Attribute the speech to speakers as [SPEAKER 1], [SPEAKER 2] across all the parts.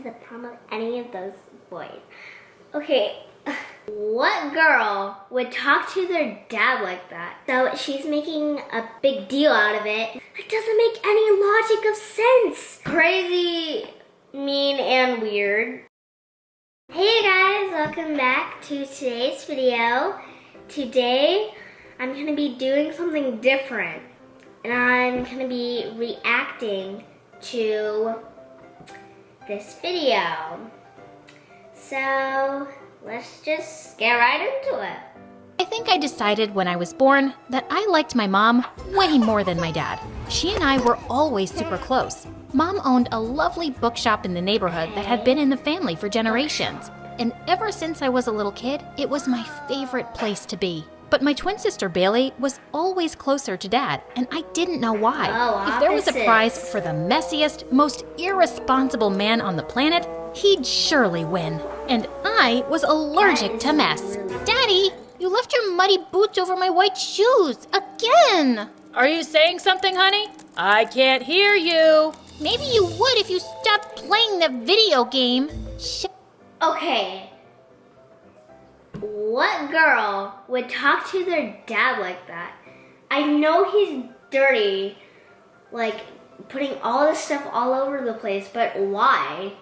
[SPEAKER 1] to the prom with any of those boys. Okay, what girl would talk to their dad like that? So she's making a big deal out of it. It doesn't make any logic of sense. Crazy, mean, and weird. Hey guys, welcome back to today's video. Today, I'm gonna be doing something different. And I'm gonna be reacting to this video. So, let's just get right into it.
[SPEAKER 2] I think I decided when I was born that I liked my mom way more than my dad. She and I were always super close. Mom owned a lovely bookshop in the neighborhood that had been in the family for generations. And ever since I was a little kid, it was my favorite place to be. But my twin sister Bailey was always closer to Dad, and I didn't know why. If there was a prize for the messiest, most irresponsible man on the planet, he'd surely win. And I was allergic to mess. Daddy, you left your muddy boots over my white shoes again.
[SPEAKER 3] Are you saying something, honey? I can't hear you.
[SPEAKER 2] Maybe you would if you stopped playing the video game.
[SPEAKER 1] Okay. What girl would talk to their dad like that? I know he's dirty, like putting all this stuff all over the place, but why?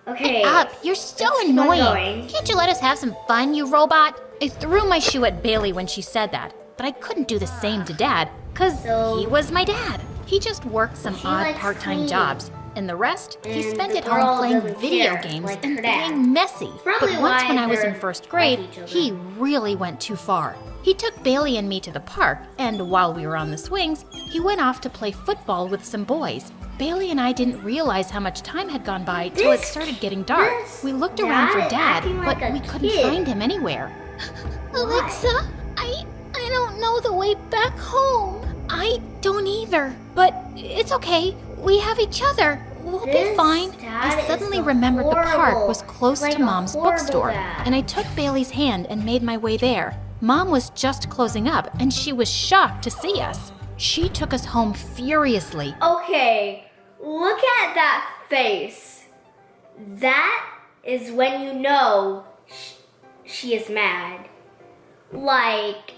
[SPEAKER 1] Okay.
[SPEAKER 2] Get up, you're so annoying. Can't you let us have some fun, you robot? I threw my shoe at Bailey when she said that, but I couldn't do the same to Dad, because he was my dad. He just worked some odd part-time jobs. And the rest, he spent at home playing video games and being messy. But once when I was in first grade, he really went too far. He took Bailey and me to the park, and while we were on the swings, he went off to play football with some boys. Bailey and I didn't realize how much time had gone by till it started getting dark. We looked around for Dad, but we couldn't find him anywhere. Alexa, I don't know the way back home. I don't either, but it's okay. We have each other. We'll be fine. I suddenly remembered the park was close to Mom's bookstore, and I took Bailey's hand and made my way there. Mom was just closing up, and she was shocked to see us. She took us home furiously.
[SPEAKER 1] Okay, look at that face. That is when you know she is mad. Like,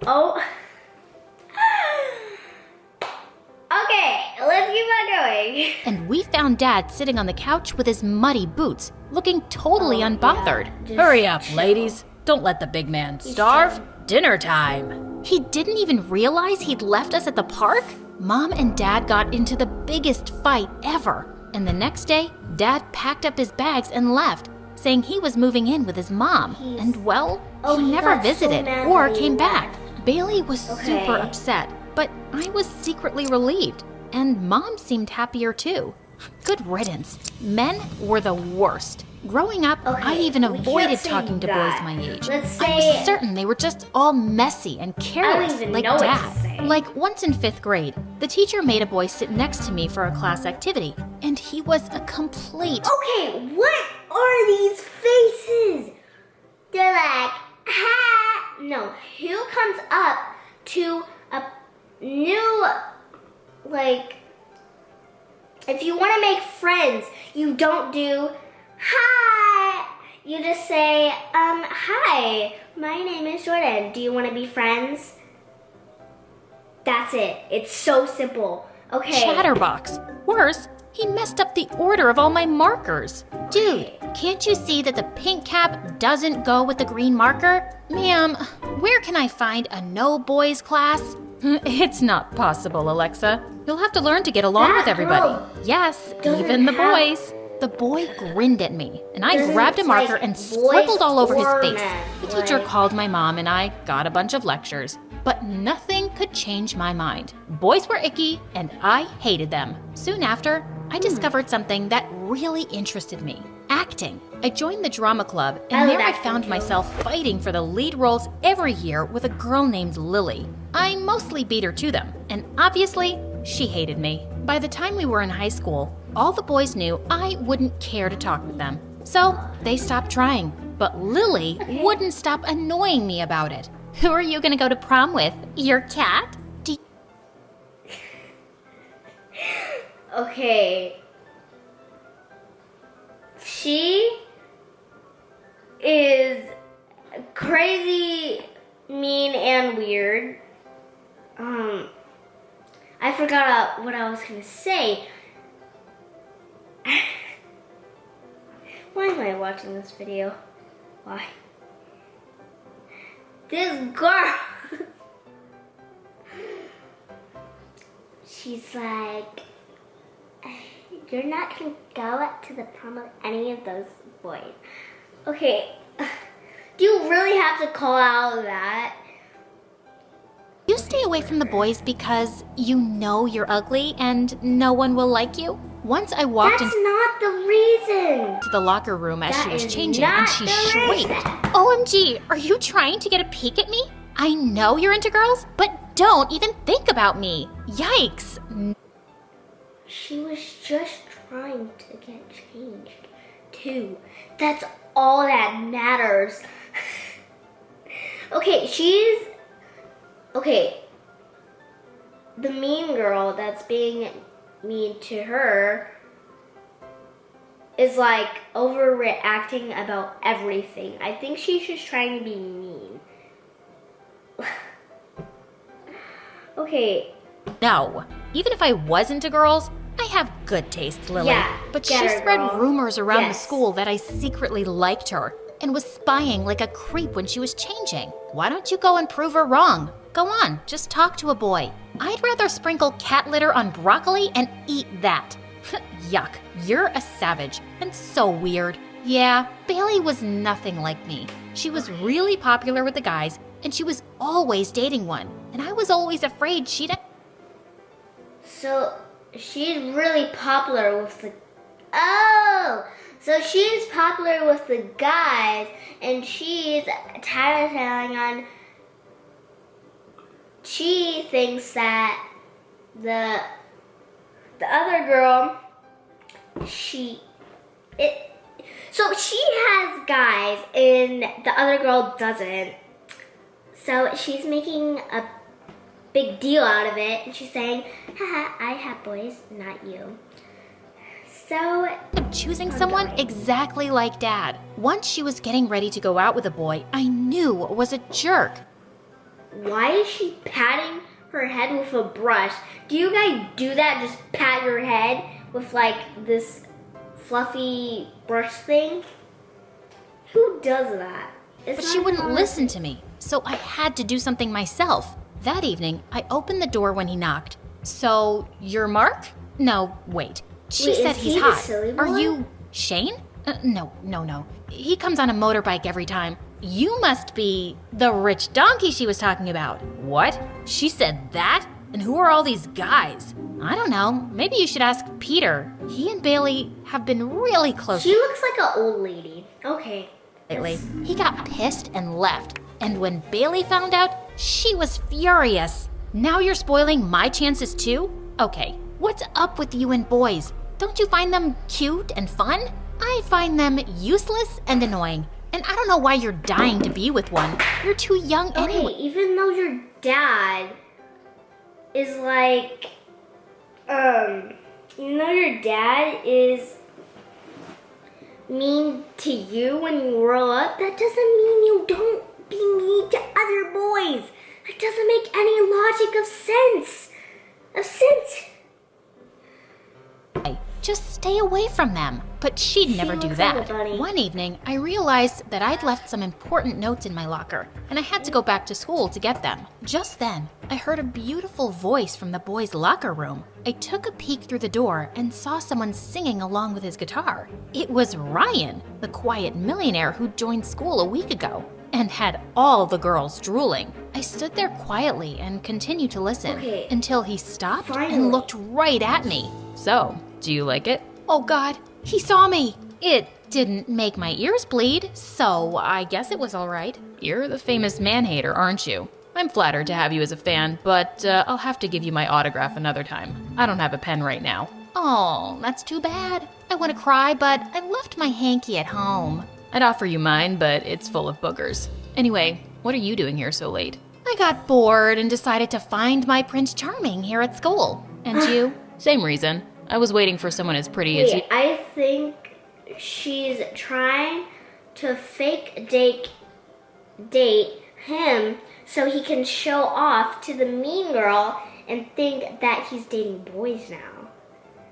[SPEAKER 1] oh... Okay, let's keep on going.
[SPEAKER 2] And we found Dad sitting on the couch with his muddy boots, looking totally unbothered.
[SPEAKER 3] Hurry up, ladies. Don't let the big man starve. Dinner time.
[SPEAKER 2] He didn't even realize he'd left us at the park? Mom and Dad got into the biggest fight ever. And the next day, Dad packed up his bags and left, saying he was moving in with his mom. And well, he never visited or came back. Bailey was super upset. But I was secretly relieved, and Mom seemed happier too. Good riddance. Men were the worst. Growing up, I even avoided talking to boys my age. I was certain they were just all messy and careless, like Dad. Like once in 5th grade, the teacher made a boy sit next to me for a class activity, and he was a complete...
[SPEAKER 1] Okay, what are these faces? They're like, ha! No, who comes up to a new, like, if you want to make friends, you don't do hi. You just say, hi, my name is Jordan. Do you want to be friends? That's it. It's so simple. Okay.
[SPEAKER 2] Chatterbox. Worse, he messed up the order of all my markers. Dude, can't you see that the pink cap doesn't go with the green marker? Ma'am, where can I find a no boys class?
[SPEAKER 3] It's not possible, Alexa. You'll have to learn to get along with everybody.
[SPEAKER 2] Yes, even the boys. The boy grinned at me, and I grabbed a marker and scribbled all over his face. The teacher called my mom, and I got a bunch of lectures. But nothing could change my mind. Boys were icky, and I hated them. Soon after, I discovered something that really interested me. Acting. I joined the drama club, and there I found myself fighting for the lead roles every year with a girl named Lily. I mostly beat her to them, and obviously, she hated me. By the time we were in high school, all the boys knew I wouldn't care to talk with them. So they stopped trying. But Lily wouldn't stop annoying me about it. Who are you gonna go to prom with? Your cat?
[SPEAKER 1] Okay. she is crazy, mean, and weird. I forgot what I was gonna say. Why am I watching this video? Why? This girl, she's like, you're not gonna go up to the prom with any of those boys. Okay, do you really have to call out that?
[SPEAKER 2] You stay away from the boys because you know you're ugly and no one will like you? Once I walked
[SPEAKER 1] That's not the reason.
[SPEAKER 2] into the locker room as she was changing and she
[SPEAKER 1] the
[SPEAKER 2] shrieked.
[SPEAKER 1] reason.
[SPEAKER 2] OMG, are you trying to get a peek at me? I know you're into girls, but don't even think about me. Yikes.
[SPEAKER 1] She was just trying to get changed, too. That's all that matters. Okay, the mean girl that's being mean to her is like overreacting about everything. I think she's just trying to be mean. Okay.
[SPEAKER 2] No, even if I was into girls, I have good taste, Lily.
[SPEAKER 1] Yeah,
[SPEAKER 2] but
[SPEAKER 1] get
[SPEAKER 2] she
[SPEAKER 1] her,
[SPEAKER 2] spread
[SPEAKER 1] girl.
[SPEAKER 2] rumors around the
[SPEAKER 1] Yes.
[SPEAKER 2] school that I secretly liked her and was spying like a creep when she was changing. Why don't you go and prove her wrong? Go on, just talk to a boy. I'd rather sprinkle cat litter on broccoli and eat that. Yuck, you're a savage and so weird. Yeah, Bailey was nothing like me. She was really popular with the guys and she was always dating one. And I was always afraid she'd...
[SPEAKER 1] So she's really popular with the... Oh! So she's popular with the guys and she's tattling on... She thinks that the other girl, so she has guys and the other girl doesn't. So she's making a big deal out of it and she's saying, haha, I have boys, not you. So
[SPEAKER 2] choosing someone exactly like Dad. Once she was getting ready to go out with a boy I knew was a jerk.
[SPEAKER 1] why is she patting her head with a brush? Do you guys do that? Just pat your head with like this fluffy brush thing? Who does that?
[SPEAKER 2] But she wouldn't listen to me, so I had to do something myself. That evening, I opened the door when he knocked. So, you're Mark? No, wait. She
[SPEAKER 1] Wait,
[SPEAKER 2] said
[SPEAKER 1] is
[SPEAKER 2] he's
[SPEAKER 1] he the
[SPEAKER 2] hot.
[SPEAKER 1] silly
[SPEAKER 2] Are
[SPEAKER 1] boy?
[SPEAKER 2] you Shane? No. He comes on a motorbike every time. You must be the rich donkey she was talking about.
[SPEAKER 3] What? She said that? And who are all these guys?
[SPEAKER 2] I don't know. Maybe you should ask Peter. He and Bailey have been really close
[SPEAKER 1] She looks like an old lady. Okay.
[SPEAKER 2] lately. He got pissed and left. And when Bailey found out, she was furious. Now you're spoiling my chances too? Okay, what's up with you and boys? Don't you find them cute and fun? I find them useless and annoying. And I don't know why you're dying to be with one. You're too young
[SPEAKER 1] Okay,
[SPEAKER 2] anyway.
[SPEAKER 1] even though your dad is like, even though your dad is mean to you when you grow up, that doesn't mean you don't be mean to other boys. That doesn't make any logic of sense.
[SPEAKER 2] Just stay away from them. But she'd never do
[SPEAKER 1] looks like
[SPEAKER 2] that.
[SPEAKER 1] a bunny.
[SPEAKER 2] One evening, I realized that I'd left some important notes in my locker, and I had to go back to school to get them. Just then, I heard a beautiful voice from the boys' locker room. I took a peek through the door and saw someone singing along with his guitar. It was Ryan, the quiet millionaire who joined school a week ago and had all the girls drooling. I stood there quietly and continued to listen
[SPEAKER 1] Okay.
[SPEAKER 2] until he stopped
[SPEAKER 1] Finally.
[SPEAKER 2] and looked right at me.
[SPEAKER 3] So, do you like it?
[SPEAKER 2] Oh God, he saw me. It didn't make my ears bleed, so I guess it was all right.
[SPEAKER 3] You're the famous man-hater, aren't you? I'm flattered to have you as a fan, but I'll have to give you my autograph another time. I don't have a pen right now.
[SPEAKER 2] Oh, that's too bad. I want to cry, but I left my hanky at home.
[SPEAKER 3] I'd offer you mine, but it's full of boogers. Anyway, what are you doing here so late?
[SPEAKER 2] I got bored and decided to find my Prince Charming here at school. And you?
[SPEAKER 3] Same reason. I was waiting for someone as pretty as you.
[SPEAKER 1] Wait, I think she's trying to fake date him so he can show off to the mean girl and think that he's dating boys now.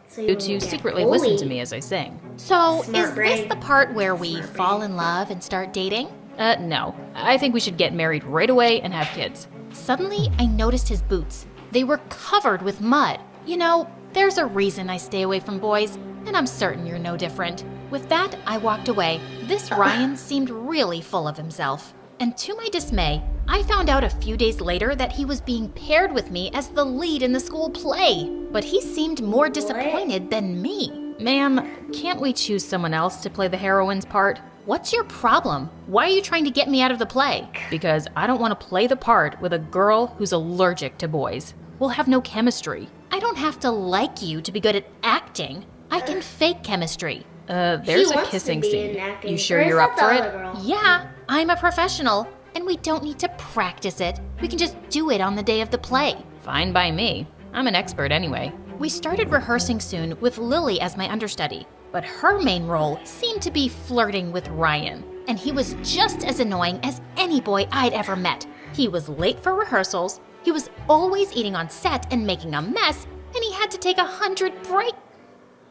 [SPEAKER 1] So
[SPEAKER 3] You two secretly listen to me as I sing.
[SPEAKER 2] So,
[SPEAKER 1] Smart
[SPEAKER 2] is
[SPEAKER 1] brain.
[SPEAKER 2] this the part where we
[SPEAKER 1] Smart
[SPEAKER 2] fall
[SPEAKER 1] brain.
[SPEAKER 2] in love and start dating?
[SPEAKER 3] No. I think we should get married right away and have kids.
[SPEAKER 2] Suddenly, I noticed his boots. They were covered with mud. You know, there's a reason I stay away from boys, and I'm certain you're no different. With that, I walked away. This Ryan seemed really full of himself. And to my dismay, I found out a few days later that he was being paired with me as the lead in the school play. But he seemed more disappointed than me.
[SPEAKER 3] Ma'am, can't we choose someone else to play the heroine's part?
[SPEAKER 2] What's your problem? Why are you trying to get me out of the play?
[SPEAKER 3] Because I don't want to play the part with a girl who's allergic to boys. We'll have no chemistry.
[SPEAKER 2] I don't have to like you to be good at acting. I can fake chemistry.
[SPEAKER 3] There's
[SPEAKER 1] She
[SPEAKER 3] a
[SPEAKER 1] wants to
[SPEAKER 3] kissing
[SPEAKER 1] be
[SPEAKER 3] scene.
[SPEAKER 1] in acting.
[SPEAKER 3] You
[SPEAKER 1] Or
[SPEAKER 3] sure
[SPEAKER 1] is
[SPEAKER 3] you're
[SPEAKER 1] that
[SPEAKER 3] up
[SPEAKER 1] the
[SPEAKER 3] for
[SPEAKER 1] other
[SPEAKER 3] it?
[SPEAKER 1] girl?
[SPEAKER 2] Yeah, I'm a professional, and we don't need to practice it. We can just do it on the day of the play.
[SPEAKER 3] Fine by me. I'm an expert anyway.
[SPEAKER 2] We started rehearsing soon with Lily as my understudy, but her main role seemed to be flirting with Ryan, and he was just as annoying as any boy I'd ever met. He was late for rehearsals, he was always eating on set and making a mess, and he had to take 100 breaks.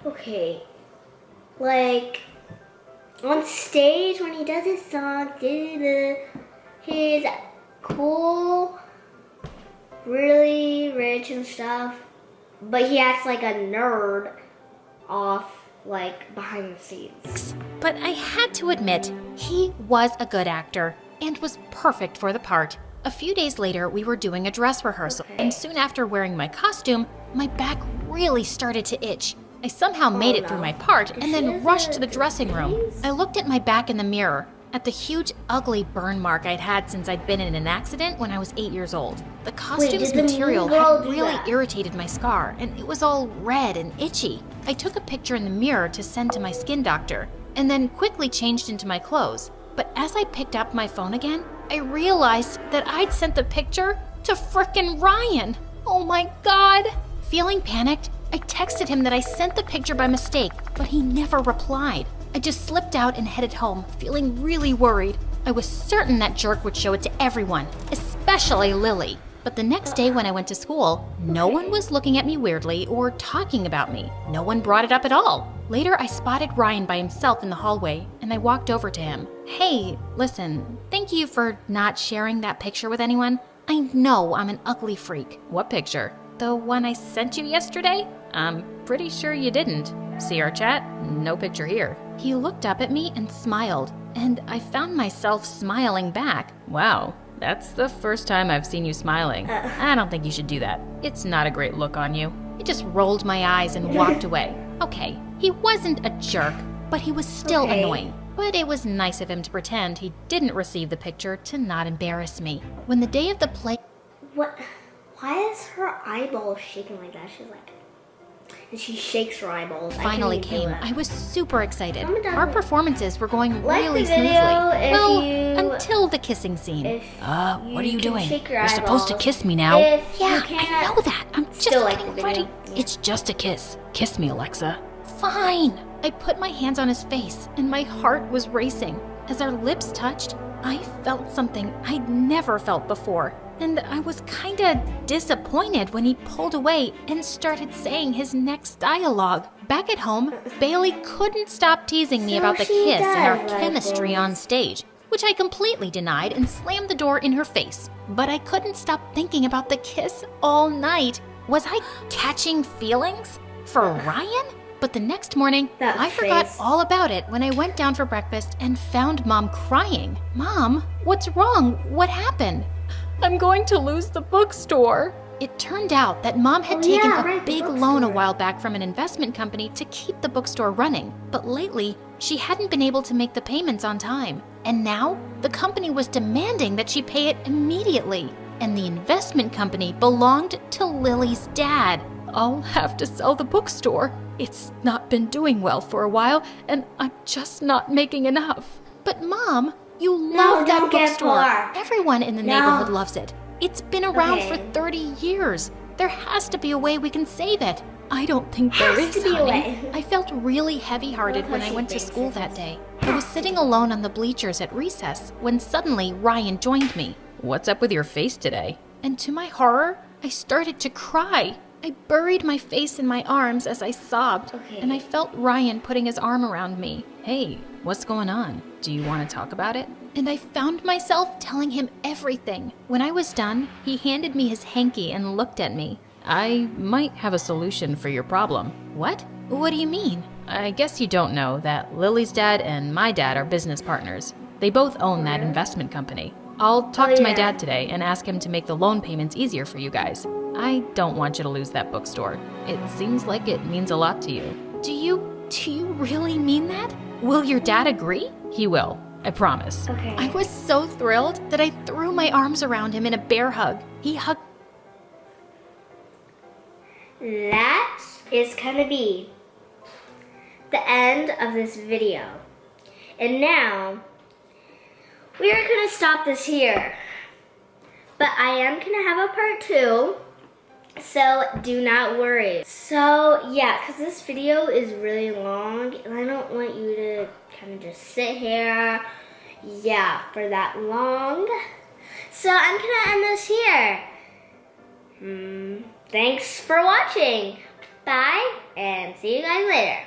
[SPEAKER 1] Okay. Like, on stage when he does his song, he's cool, really rich and stuff, but he acts like a nerd off, like, behind the scenes.
[SPEAKER 2] But I had to admit, he was a good actor and was perfect for the part. A few days later, we were doing a dress rehearsal,
[SPEAKER 1] Okay.
[SPEAKER 2] and soon after wearing my costume, my back really started to itch. I somehow made it through
[SPEAKER 1] no.
[SPEAKER 2] my part and
[SPEAKER 1] She
[SPEAKER 2] then
[SPEAKER 1] has
[SPEAKER 2] rushed
[SPEAKER 1] a
[SPEAKER 2] to the dressing room.
[SPEAKER 1] disease?
[SPEAKER 2] I looked at my back in the mirror, at the huge, ugly burn mark I'd had since I'd been in an accident when I was 8 years old. The costume's
[SPEAKER 1] did the
[SPEAKER 2] material
[SPEAKER 1] mean girl
[SPEAKER 2] had
[SPEAKER 1] do
[SPEAKER 2] really
[SPEAKER 1] that?
[SPEAKER 2] irritated my scar, and it was all red and itchy. I took a picture in the mirror to send to my skin doctor, and then quickly changed into my clothes. But as I picked up my phone again, I realized that I'd sent the picture to frickin' Ryan. Oh my god! Feeling panicked, I texted him that I sent the picture by mistake, but he never replied. I just slipped out and headed home, feeling really worried. I was certain that jerk would show it to everyone, especially Lily. But the next day when I went to school, no one was looking at me weirdly or talking about me. No one brought it up at all. Later, I spotted Ryan by himself in the hallway, and I walked over to him. Hey, listen, thank you for not sharing that picture with anyone. I know I'm an ugly freak.
[SPEAKER 3] What picture?
[SPEAKER 2] The one I sent you yesterday?
[SPEAKER 3] I'm pretty sure you didn't. See our chat? No picture here.
[SPEAKER 2] He looked up at me and smiled, and I found myself smiling back.
[SPEAKER 3] Wow, that's the first time I've seen you smiling. I don't think you should do that. It's not a great look on you.
[SPEAKER 2] He just rolled my eyes and walked away. Okay, he wasn't a jerk, but he was still
[SPEAKER 1] Okay.
[SPEAKER 2] annoying. But it was nice of him to pretend he didn't receive the picture to not embarrass me. When the day of the play
[SPEAKER 1] What? Why is her eyeball shaking like that? She's like, and she shakes her eyeballs. I
[SPEAKER 2] finally
[SPEAKER 1] can't even
[SPEAKER 2] came,
[SPEAKER 1] do it.
[SPEAKER 2] I was super excited.
[SPEAKER 1] I'm done.
[SPEAKER 2] Our performances were going
[SPEAKER 1] Like
[SPEAKER 2] really
[SPEAKER 1] the video
[SPEAKER 2] smoothly.
[SPEAKER 1] if
[SPEAKER 2] Well,
[SPEAKER 1] you-
[SPEAKER 2] until the kissing scene.
[SPEAKER 1] If
[SPEAKER 3] What are you
[SPEAKER 1] can
[SPEAKER 3] doing?
[SPEAKER 1] shake your
[SPEAKER 3] You're supposed to
[SPEAKER 1] eyeballs.
[SPEAKER 3] kiss me now.
[SPEAKER 1] If
[SPEAKER 2] Yeah,
[SPEAKER 1] you can't,
[SPEAKER 2] I know that. I'm just
[SPEAKER 1] still like
[SPEAKER 2] getting
[SPEAKER 1] the
[SPEAKER 2] ready.
[SPEAKER 1] video.
[SPEAKER 3] It's just a kiss. Kiss me, Alexa.
[SPEAKER 2] Fine. I put my hands on his face, and my heart was racing. As our lips touched, I felt something I'd never felt before. And I was kinda disappointed when he pulled away and started saying his next dialogue. Back at home, Bailey couldn't stop teasing me
[SPEAKER 1] So
[SPEAKER 2] about the
[SPEAKER 1] she
[SPEAKER 2] kiss and our
[SPEAKER 1] does like
[SPEAKER 2] chemistry
[SPEAKER 1] this.
[SPEAKER 2] on stage, which I completely denied and slammed the door in her face. But I couldn't stop thinking about the kiss all night. Was I catching feelings for Ryan? But the next morning,
[SPEAKER 1] That
[SPEAKER 2] I forgot
[SPEAKER 1] face.
[SPEAKER 2] all about it when I went down for breakfast and found Mom crying. Mom, what's wrong? What happened?
[SPEAKER 3] I'm going to lose the bookstore.
[SPEAKER 2] It turned out that Mom had
[SPEAKER 1] Oh,
[SPEAKER 2] taken
[SPEAKER 1] yeah,
[SPEAKER 2] a
[SPEAKER 1] right, the
[SPEAKER 2] big
[SPEAKER 1] bookstore.
[SPEAKER 2] loan a while back from an investment company to keep the bookstore running. But lately, she hadn't been able to make the payments on time. And now, the company was demanding that she pay it immediately. And the investment company belonged to Lily's dad.
[SPEAKER 3] I'll have to sell the bookstore. It's not been doing well for a while, and I'm just not making enough.
[SPEAKER 2] But Mom, you
[SPEAKER 1] No,
[SPEAKER 2] love that
[SPEAKER 1] don't get
[SPEAKER 2] bookstore.
[SPEAKER 1] far.
[SPEAKER 2] Everyone in the
[SPEAKER 1] No.
[SPEAKER 2] neighborhood loves it. It's been around
[SPEAKER 1] Okay.
[SPEAKER 2] for 30 years. There has to be a way we can save it. I don't think there
[SPEAKER 1] Has
[SPEAKER 2] is,
[SPEAKER 1] to be a
[SPEAKER 2] honey.
[SPEAKER 1] way.
[SPEAKER 2] I felt really heavy-hearted when I went to school that day. I was sitting alone on the bleachers at recess when suddenly Ryan joined me.
[SPEAKER 3] What's up with your face today?
[SPEAKER 2] And to my horror, I started to cry. I buried my face in my arms as I sobbed, and I felt Ryan putting his arm around me.
[SPEAKER 3] Hey, what's going on? Do you want to talk about it?
[SPEAKER 2] And I found myself telling him everything. When I was done, he handed me his hanky and looked at me.
[SPEAKER 3] I might have a solution for your problem.
[SPEAKER 2] What? What do you mean?
[SPEAKER 3] I guess you don't know that Lily's dad and my dad are business partners. They both own that investment company. I'll talk to my dad today and ask him to make the loan payments easier for you guys. I don't want you to lose that bookstore. It seems like it means a lot to you.
[SPEAKER 2] Do you really mean that? Will your dad agree?
[SPEAKER 3] He will. I promise.
[SPEAKER 1] Okay.
[SPEAKER 2] I was so thrilled that I threw my arms around him in a bear hug. He hugged.
[SPEAKER 1] That is gonna be the end of this video. And now, we are gonna stop this here. But I am gonna have a part 2, so do not worry. So yeah, because this video is really long, and I don't want you to kind of just sit here, for that long. So I'm gonna end this here. Thanks for watching. Bye, and see you guys later.